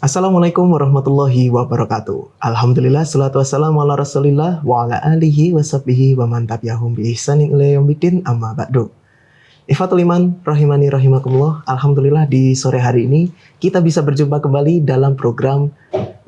Assalamualaikum warahmatullahi wabarakatuh. Alhamdulillah, salatu wassalamu ala rasulillah wa ala alihi wa sahbihi wa man tabi'ahum bi ihsanin ila yaumiddin amma ba'du. Ikhwatul iman rahimani rahimakumullah. Alhamdulillah di sore hari ini kita bisa berjumpa kembali dalam program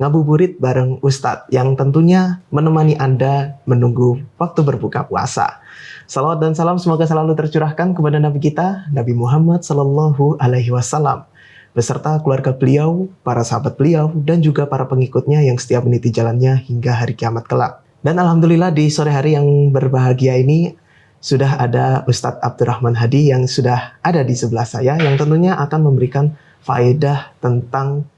Ngabuburit bareng Ustadz yang tentunya menemani Anda menunggu waktu berbuka puasa. Salawat dan salam semoga selalu tercurahkan kepada Nabi kita, Nabi Muhammad Sallallahu Alaihi Wasallam, beserta keluarga beliau, para sahabat beliau, dan juga para pengikutnya yang setia meniti jalannya hingga hari kiamat kelak. Dan Alhamdulillah di sore hari yang berbahagia ini sudah ada Ustadz Abdurrahman Hadi yang sudah ada di sebelah saya, yang tentunya akan memberikan faedah tentang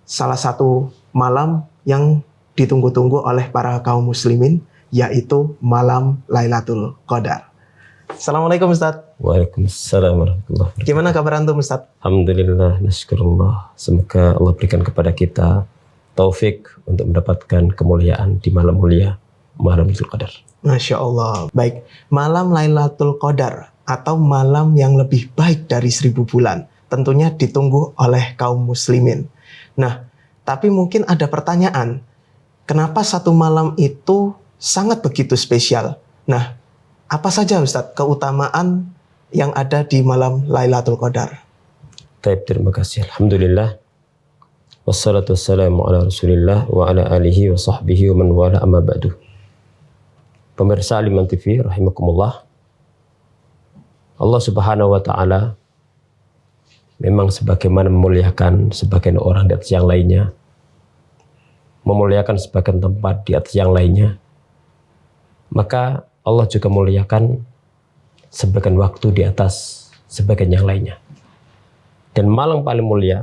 salah satu malam yang ditunggu-tunggu oleh para kaum muslimin, yaitu malam Lailatul Qadar. Assalamualaikum Ustadz. Waalaikumsalam warahmatullahi wabarakatuh. Gimana kabar antum Ustadz? Alhamdulillah, nasyukurullah. Semoga Allah berikan kepada kita taufik untuk mendapatkan kemuliaan di malam mulia, malam Lailatul Qadar. Masya Allah. Baik, malam Lailatul Qadar atau malam yang lebih baik dari 1000 bulan tentunya ditunggu oleh kaum muslimin. Nah, tapi mungkin ada pertanyaan, kenapa satu malam itu sangat begitu spesial? Nah, apa saja Ustadz keutamaan yang ada di malam Lailatul Qadar? Baik, terima kasih. Alhamdulillah. Wassalatu wassalamu ala rasulillah wa ala alihi wa sahbihi wa man wala amma ba'du. Pemirsa Al-Iman TV rahimakumullah. Allah Subhanahu wa taala memang sebagaimana memuliakan sebagian orang di atas yang lainnya, memuliakan sebagian tempat di atas yang lainnya, maka Allah juga memuliakan sebagian waktu di atas sebagian yang lainnya. Dan malam paling mulia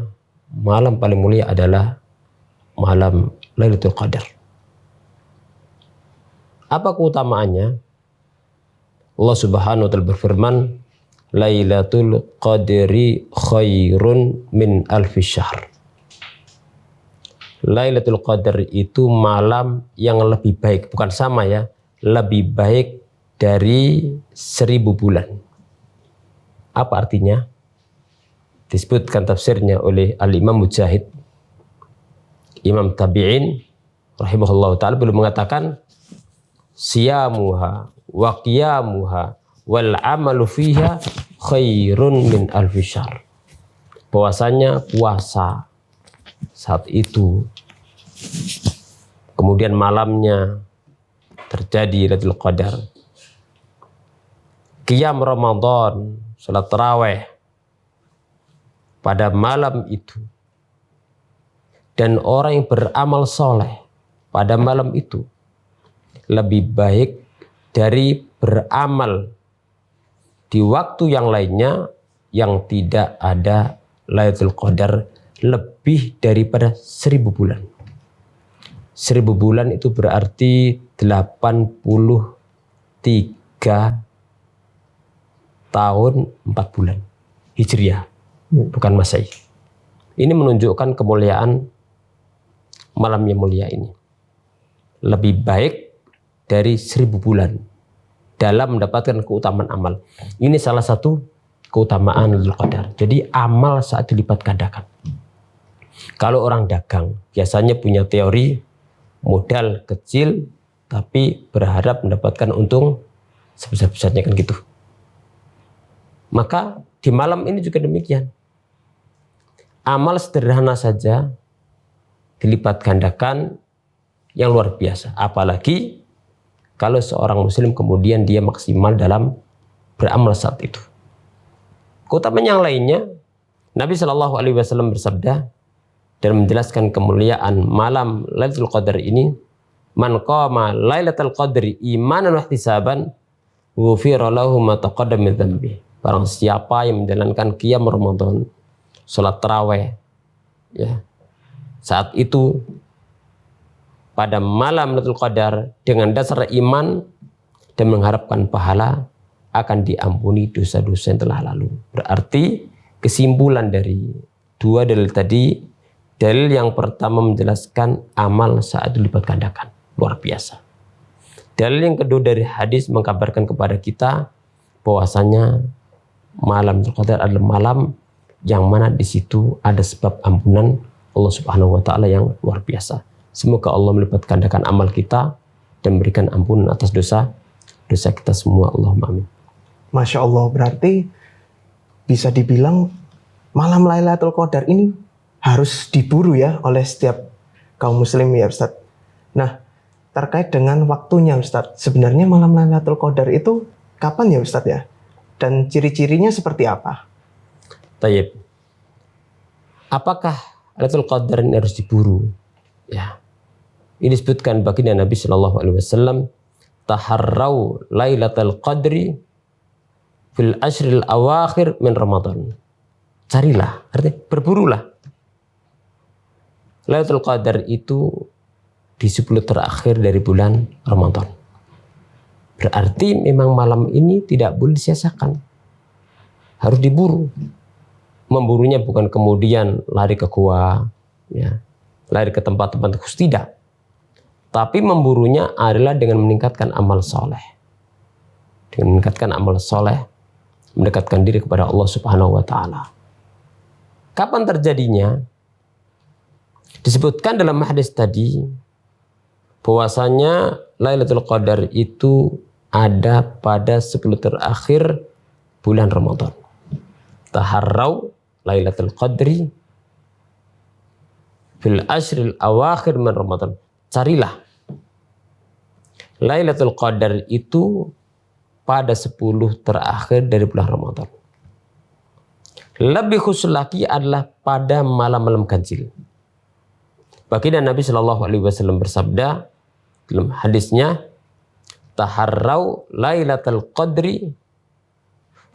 adalah malam Lailatul Qadar. Apa keutamaannya? Allah Subhanahu wa taala berfirman, Lailatul Qadri khairun min alfi syahr. Lailatul Qadar itu malam yang lebih baik, bukan sama ya, lebih baik dari 1000 bulan. Apa artinya? Disebutkan tafsirnya oleh Al-Imam Mujahid, Imam Tabi'in rahimahullah ta'ala, belum mengatakan siyamuha wa qiyamuha wal amalu fiha khairun min alfi syahr. Bahwasanya puasa saat itu, kemudian malamnya terjadi Lailatul Qadar, qiyam Ramadan, salat tarawih pada malam itu, dan orang yang beramal soleh pada malam itu lebih baik dari beramal di waktu yang lainnya yang tidak ada Lailatul Qadar lebih daripada 1000 bulan. 1000 bulan itu berarti 83 tahun 4 bulan Hijriah, bukan Masehi. Ini menunjukkan kemuliaan malam yang mulia ini. Lebih baik dari 1000 bulan dalam mendapatkan keutamaan amal. Ini salah satu keutamaan Lailatul Qadar. Jadi amal saat dilipat gandakan. Kalau orang dagang biasanya punya teori modal kecil tapi berharap mendapatkan untung sebesar-besarnya, kan gitu. Maka di malam ini juga demikian. Amal sederhana saja dilipat gandakan yang luar biasa. Apalagi kalau seorang muslim kemudian dia maksimal dalam beramal saat itu. Keutamaan yang lainnya, Nabi Shallallahu Alaihi Wasallam bersabda dan menjelaskan kemuliaan malam Lailatul Qadar ini, man qama Lailatul Qadri imanan wa ihtisaban ghufira lahu ma taqaddama min dzambi. Barang siapa yang menjalankan qiyam Ramadan, salat tarawih, ya, saat itu pada malam Lailatul Qadar dengan dasar iman dan mengharapkan pahala, akan diampuni dosa-dosa yang telah lalu. Berarti kesimpulan dari dua dalil tadi, dalil yang pertama menjelaskan amal saat dilipat gandakan, luar biasa. Dalil yang kedua dari hadis mengkabarkan kepada kita bahwasanya malam Lailatul Qadar adalah malam yang mana di situ ada sebab ampunan Allah Subhanahu wa taala yang luar biasa. Semoga Allah melipat gandakan amal kita dan memberikan ampunan atas dosa kita semua. Allahumma amin. Masya Allah, berarti bisa dibilang malam Lailatul Qadar ini harus diburu ya oleh setiap kaum muslim ya Ustadz. Nah, terkait dengan waktunya Ustadz, sebenarnya malam Lailatul Qadar itu kapan ya Ustadz ya? Dan ciri-cirinya seperti apa? Tayyib. Apakah Lailatul Qadar ini harus diburu? Ya. Ini disebutkan baginda Nabi Shallallahu Alaihi Wasallam, taharrau Lailatul Qadri fil ashril awakhir min Ramadan. Carilah, artinya berburulah. Lailatul Qadar itu di 10 terakhir dari bulan Ramadan. Berarti memang malam ini tidak boleh disia-siakan. Harus diburu. Memburunya bukan kemudian lari ke gua, ya, lari ke tempat-tempat khusus, tidak. Tapi memburunya adalah dengan meningkatkan amal soleh. Dengan meningkatkan amal soleh, mendekatkan diri kepada Allah Subhanahu wa taala. Kapan terjadinya? Disebutkan dalam hadis tadi bahwasanya Lailatul Qadar itu ada pada 10 terakhir bulan Ramadan. Taharrau Lailatul Qadri fil ashril awakhir min Ramadan. Carilah Lailatul Qadar itu pada 10 terakhir dari bulan Ramadan. Lebih khusus lagi adalah pada malam-malam ganjil. Baginda Nabi Shallallahu Alaihi Wasallam bersabda dalam hadisnya, taharrau Lailatul Qadri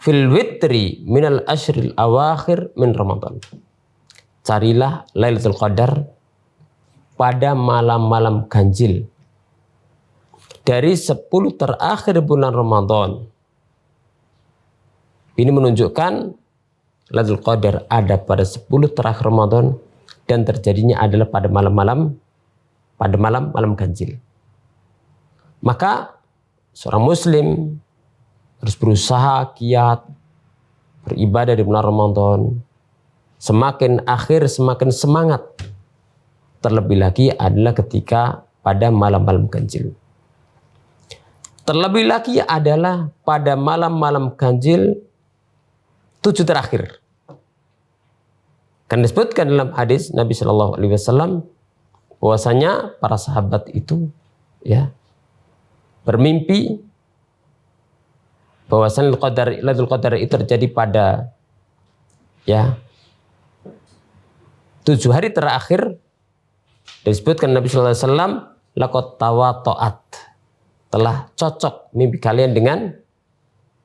fil witri minal ashril awakhir min Ramadan. Carilah Lailatul Qadar pada malam-malam ganjil dari 10 terakhir bulan Ramadan. Ini menunjukkan Lailatul Qadar ada pada 10 terakhir Ramadan dan terjadinya adalah pada malam-malam ganjil. Maka seorang muslim harus berusaha giat beribadah di bulan Ramadan. Semakin akhir semakin semangat. Terlebih lagi adalah ketika pada malam-malam ganjil. Terlebih lagi adalah pada malam-malam ganjil 7 terakhir. Kan disebutkan dalam hadis Nabi Shallallahu Alaihi Wasallam bahwasanya para sahabat itu ya bermimpi bahwasanya Lailatul Qadar itu terjadi pada ya 7 hari terakhir. Disebutkan Nabi Shallallahu Alaihi Wasallam laqad tawatoat, telah cocok mimpi kalian dengan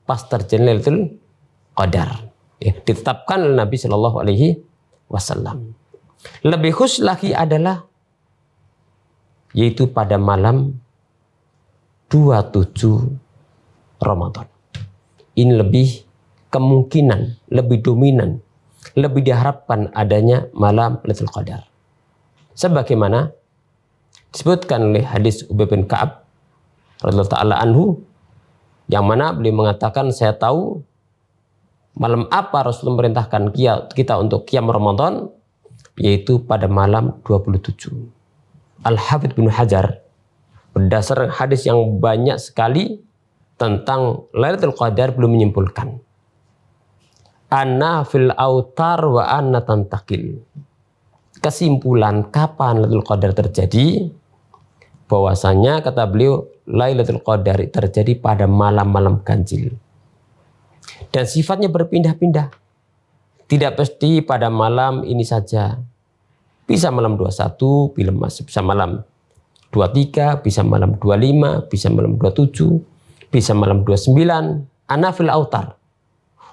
pas terjadi Lailatul Qadar. Ya, ditetapkan oleh Nabi Shallallahu Alaihi Wasallam. Lebih khusus lagi adalah yaitu pada malam 27 Ramadan. Ini lebih kemungkinan, lebih dominan, lebih diharapkan adanya malam Lailatul Qadar. Sebagaimana disebutkan oleh hadis Ubay bin Ka'ab radhiyallahu ta'ala anhu, yang mana beliau mengatakan, saya tahu malam apa Rasul memerintahkan kita untuk qiyam Ramadan, yaitu pada malam 27. Al-Hafidz bin Hajar berdasar hadis yang banyak sekali tentang Lailatul Qadar belum menyimpulkan. Anna fil autar wa anna tantakil. Kesimpulan kapan Lailatul Qadar terjadi? Bahwasanya kata beliau Lailatul Qadar terjadi pada malam-malam ganjil. Dan sifatnya berpindah-pindah. Tidak pasti pada malam ini saja. Bisa malam 21, bisa malam 23, bisa malam 25, bisa malam 27, bisa malam 29. Ana fil autar.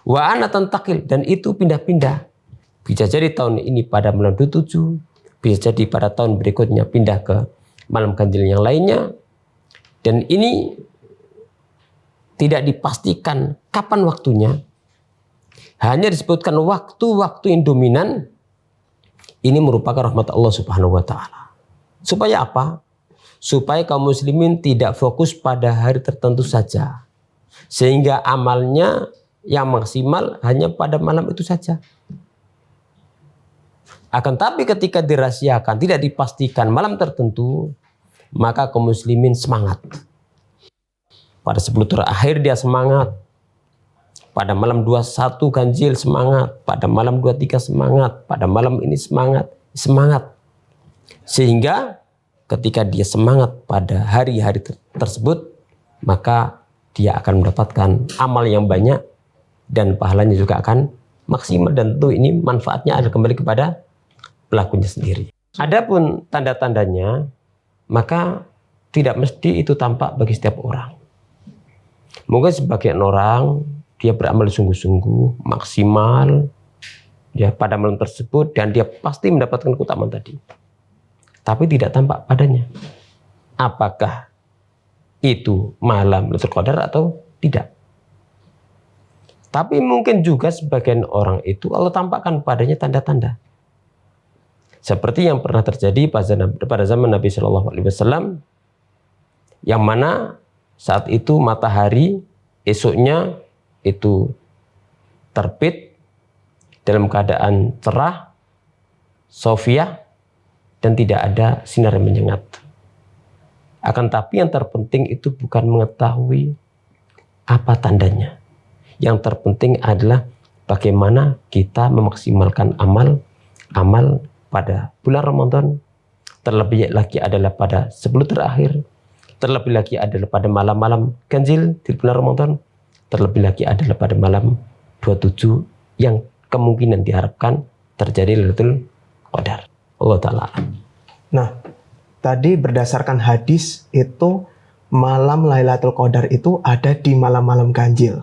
Wa ana tantakil. Dan itu pindah-pindah. Bisa jadi tahun ini pada malam 27, bisa jadi pada tahun berikutnya pindah ke malam ganjil yang lainnya. Dan ini tidak dipastikan kapan waktunya. Hanya disebutkan waktu-waktu yang dominan. Ini merupakan rahmat Allah Subhanahu wa taala. Supaya apa? Supaya kaum muslimin tidak fokus pada hari tertentu saja. Sehingga amalnya yang maksimal hanya pada malam itu saja. Akan tapi ketika dirahasiakan, tidak dipastikan malam tertentu, maka kaum muslimin semangat. Pada 10 terakhir dia semangat. Pada malam 21 ganjil semangat. Pada malam 23 semangat. Pada malam ini semangat. Semangat. Sehingga ketika dia semangat pada hari-hari tersebut, maka dia akan mendapatkan amal yang banyak dan pahalanya juga akan maksimal, dan tentu ini manfaatnya adalah kembali kepada pelakunya sendiri. Adapun tanda-tandanya, maka tidak mesti itu tampak bagi setiap orang. Mungkin sebagian orang dia beramal sungguh-sungguh maksimal ya pada malam tersebut dan dia pasti mendapatkan keutamaan tadi. Tapi tidak tampak padanya. Apakah itu malam Lailatul Qadar atau tidak? Tapi mungkin juga sebagian orang itu Allah tampakkan padanya tanda-tanda. Seperti yang pernah terjadi pada zaman Nabi Shallallahu Alaihi Wasallam, yang mana saat itu matahari esoknya itu terbit dalam keadaan cerah, sofiah, dan tidak ada sinar yang menyengat. Akan tapi yang terpenting itu bukan mengetahui apa tandanya. Yang terpenting adalah bagaimana kita memaksimalkan amal pada bulan Ramadan, terlebih lagi adalah pada 10 terakhir, terlebih lagi adalah pada malam-malam ganjil di bulan Ramadan, terlebih lagi adalah pada malam 27 yang kemungkinan diharapkan terjadi Lailatul Qadar. Allah Ta'ala. Nah, tadi berdasarkan hadis itu malam Lailatul Qadar itu ada di malam-malam ganjil.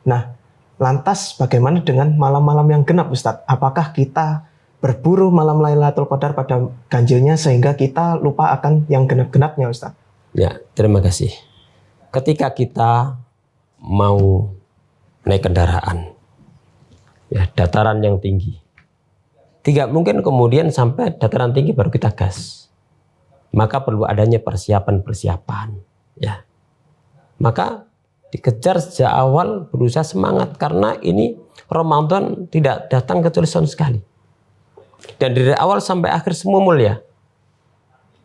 Nah, lantas bagaimana dengan malam-malam yang genap, Ustadz? Apakah kita berburu malam Lailatul Qadar pada ganjilnya sehingga kita lupa akan yang genap-genapnya, Ustadz? Ya, terima kasih. Ketika kita mau naik kendaraan, ya dataran yang tinggi, tidak mungkin kemudian sampai dataran tinggi baru kita gas. Maka perlu adanya persiapan-persiapan. Ya, maka dikejar sejak awal, berusaha semangat karena ini Ramadan tidak datang kecuali setahun sekali. Dan dari awal sampai akhir semua mulia.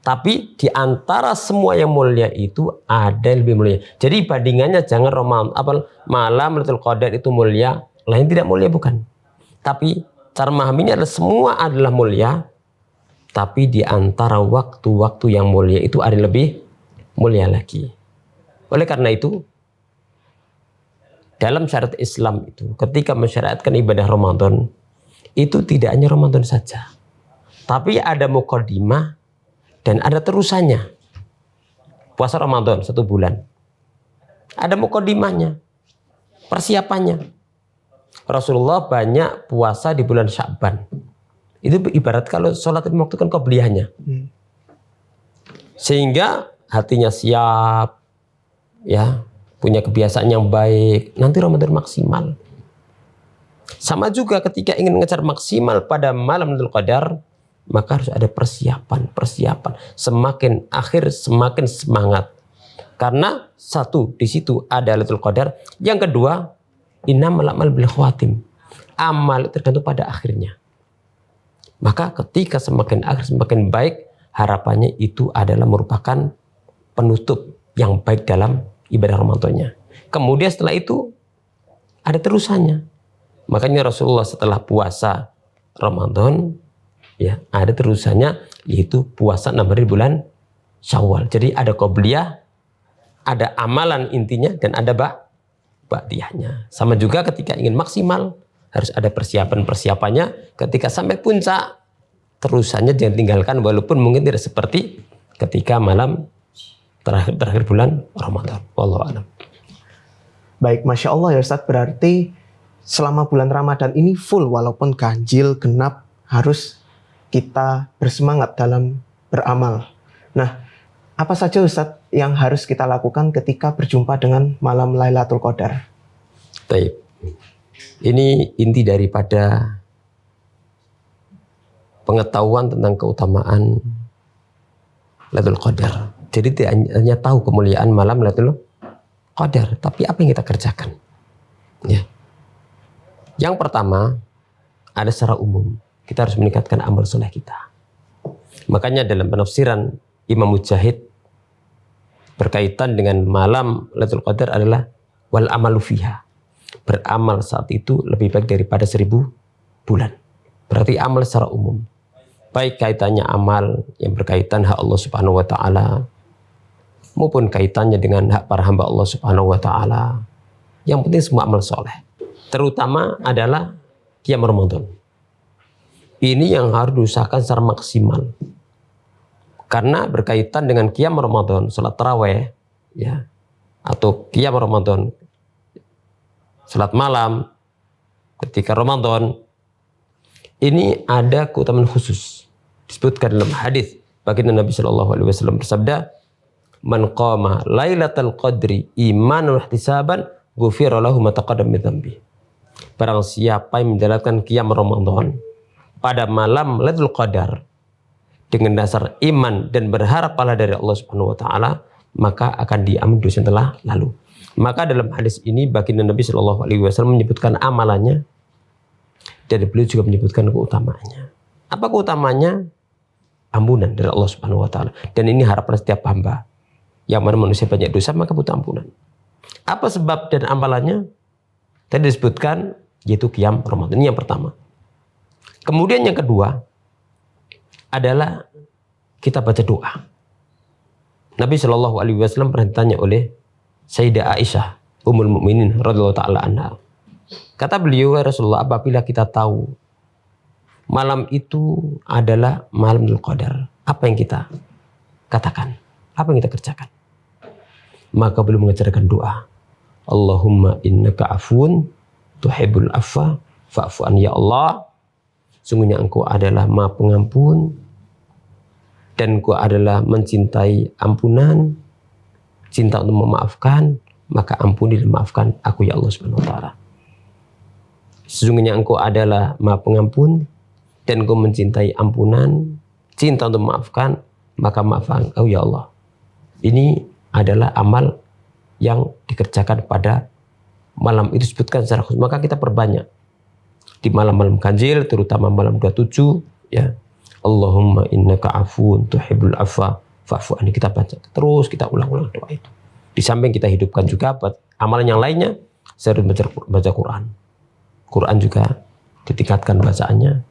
Tapi di antara semua yang mulia itu ada yang lebih mulia. Jadi bandingannya jangan malam Lailatul Qadar itu mulia, lain tidak mulia, bukan. Tapi cara memahaminya adalah semua adalah mulia, tapi di antara waktu-waktu yang mulia itu ada lebih mulia lagi. Oleh karena itu, dalam syariat Islam itu ketika mensyariatkan ibadah Ramadan, itu tidak hanya Ramadan saja, tapi ada muqaddimah dan ada terusannya. Puasa Ramadan 1 bulan, ada muqaddimahnya, persiapannya. Rasulullah banyak puasa di bulan Sya'ban. Itu ibarat kalau sholat lima waktu kan qobliyahnya. Sehingga hatinya siap, ya, punya kebiasaan yang baik. Nanti Ramadan maksimal. Sama juga ketika ingin mengejar maksimal pada malam Lailatul Qadar, maka harus ada persiapan. Semakin akhir semakin semangat. Karena satu, di situ ada Lailatul Qadar. Yang kedua, innamal a'malu bil khawatim. Amal tergantung pada akhirnya. Maka ketika semakin akhir semakin baik, harapannya itu adalah merupakan penutup yang baik dalam ibadah Ramadannya. Kemudian setelah itu ada terusannya. Makanya Rasulullah setelah puasa Ramadan, ya, ada terusannya, yaitu puasa 6 hari bulan Syawal. Jadi ada qobliyah, ada amalan intinya, dan ada ba'diyahnya. Sama juga ketika ingin maksimal, harus ada persiapan-persiapannya. Ketika sampai puncak, terusannya jangan tinggalkan, walaupun mungkin tidak seperti ketika malam terakhir bulan Ramadan. Wallahu a'lam. Baik, Masya Allah ya Ustadz, berarti selama bulan Ramadan ini full, walaupun ganjil, genap, harus kita bersemangat dalam beramal. Nah, apa saja Ustadz yang harus kita lakukan ketika berjumpa dengan malam Lailatul Qadar? Baik. Ini inti daripada pengetahuan tentang keutamaan Lailatul Qadar. Jadi tidak hanya tahu kemuliaan malam Lailatul Qadar, tapi apa yang kita kerjakan. Ya. Yang pertama, ada secara umum. kita harus meningkatkan amal soleh kita. Makanya dalam penafsiran Imam Mujahid berkaitan dengan malam Lailatul Qadar adalah wal amalu fiha. Beramal saat itu lebih baik daripada 1000 bulan. Berarti amal secara umum. Baik kaitannya amal yang berkaitan hak Allah Subhanahu wa taala maupun kaitannya dengan hak para hamba Allah Subhanahu wa taala. Yang penting semua amal soleh. Terutama adalah qiyam Ramadan. Ini yang harus diusahakan secara maksimal. Karena berkaitan dengan qiyam Ramadan, salat tarawih, ya, atau qiyam Ramadan, salat malam ketika Ramadan, ini ada keutamaan khusus. Disebutkan dalam hadis baginda Nabi Shallallahu Alaihi Wasallam bersabda, "Man qama lailatul qadri imanan wa ihtisaban, ghufira lahu ma taqaddama min dzambi." Barang siapa yang menjalankan qiyam Ramadan pada malam Lailatul Qadar dengan dasar iman dan berharap pahala dari Allah Subhanahu wa taala, maka akan diampuni dosa yang telah lalu. Maka dalam hadis ini baginda Nabi Shallallahu Alaihi Wasallam menyebutkan amalannya dan beliau juga menyebutkan keutamaannya. Apa keutamanya? Ampunan dari Allah Subhanahu wa taala. Dan ini harapan setiap hamba. Yang mana manusia banyak dosa maka butuh ampunan. Apa sebab dan amalannya? Tadi disebutkan yaitu qiyam Ramadan. Ini yang pertama. Kemudian yang kedua adalah kita baca doa. Nabi Shallallahu Alaihi Wasallam pernah ditanya oleh Sayyidah Aisyah Ummul Mukminin radhiyallahu taala anha. Kata beliau, ya Rasulullah, apabila kita tahu malam itu adalah malam Lailatul Qadar, apa yang kita katakan? Apa yang kita kerjakan? Maka beliau mengajarkan doa. Allahumma innaka afun tuhibbul afwa fa'fu an, ya Allah, sungguhnya Engkau adalah Maha Pengampun dan Engkau adalah mencintai ampunan, cinta untuk memaafkan, maka ampuni dan maafkan aku ya Allah Subhanahu wa taala. Sesungguhnya Engkau adalah Maha Pengampun dan Engkau mencintai ampunan, cinta untuk memaafkan, maka maafkan Engkau ya Allah. Ini adalah amal yang dikerjakan pada malam itu disebutkan secara khusus. Maka kita perbanyak di malam-malam ganjil, terutama malam 27, ya. Allahumma innaka afun tuhibbul afwa fa'fu anni. Kita baca terus, kita ulang-ulang doa itu. Di samping kita hidupkan juga amalan yang lainnya, saya harus baca Quran. Quran juga ditingkatkan bacaannya.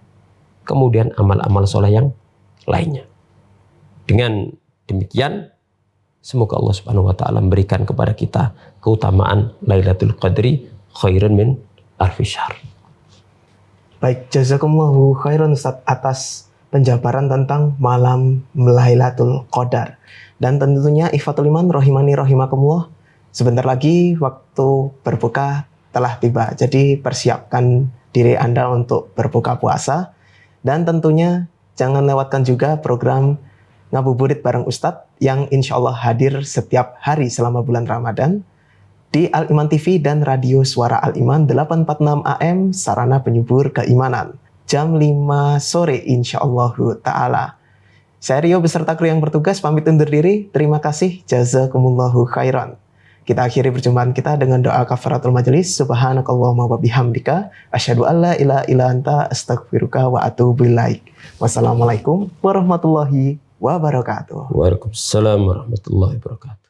Kemudian amal-amal soleh yang lainnya. Dengan demikian, semoga Allah Subhanahu wa taala memberikan kepada kita keutamaan Lailatul Qadri khairan min alfi syahr. Baik, jazakumullahu khairan Ustaz atas penjabaran tentang malam Lailatul Qadar. Dan tentunya ikhwatul iman rahimani rahimakumullah, sebentar lagi waktu berbuka telah tiba. Jadi persiapkan diri Anda untuk berbuka puasa. Dan tentunya jangan lewatkan juga program Ngabuburit bareng Ustadz yang insya Allah hadir setiap hari selama bulan Ramadan di Al-Iman TV dan Radio Suara Al-Iman 846 AM, sarana penyubur keimanan. Jam 5 sore insya Allah ta'ala. Saya Rio beserta kru yang bertugas pamit undur diri. Terima kasih. Jazakumullahu khairan. Kita akhiri perjumpaan kita dengan doa kafaratul majelis. Subhanakallahumma wa bihamdika asyhadu an la ilaha illa anta astaghfiruka wa atubu ilaik. Wassalamualaikum warahmatullahi wabarakatuh. Waalaikumsalam warahmatullahi wabarakatuh.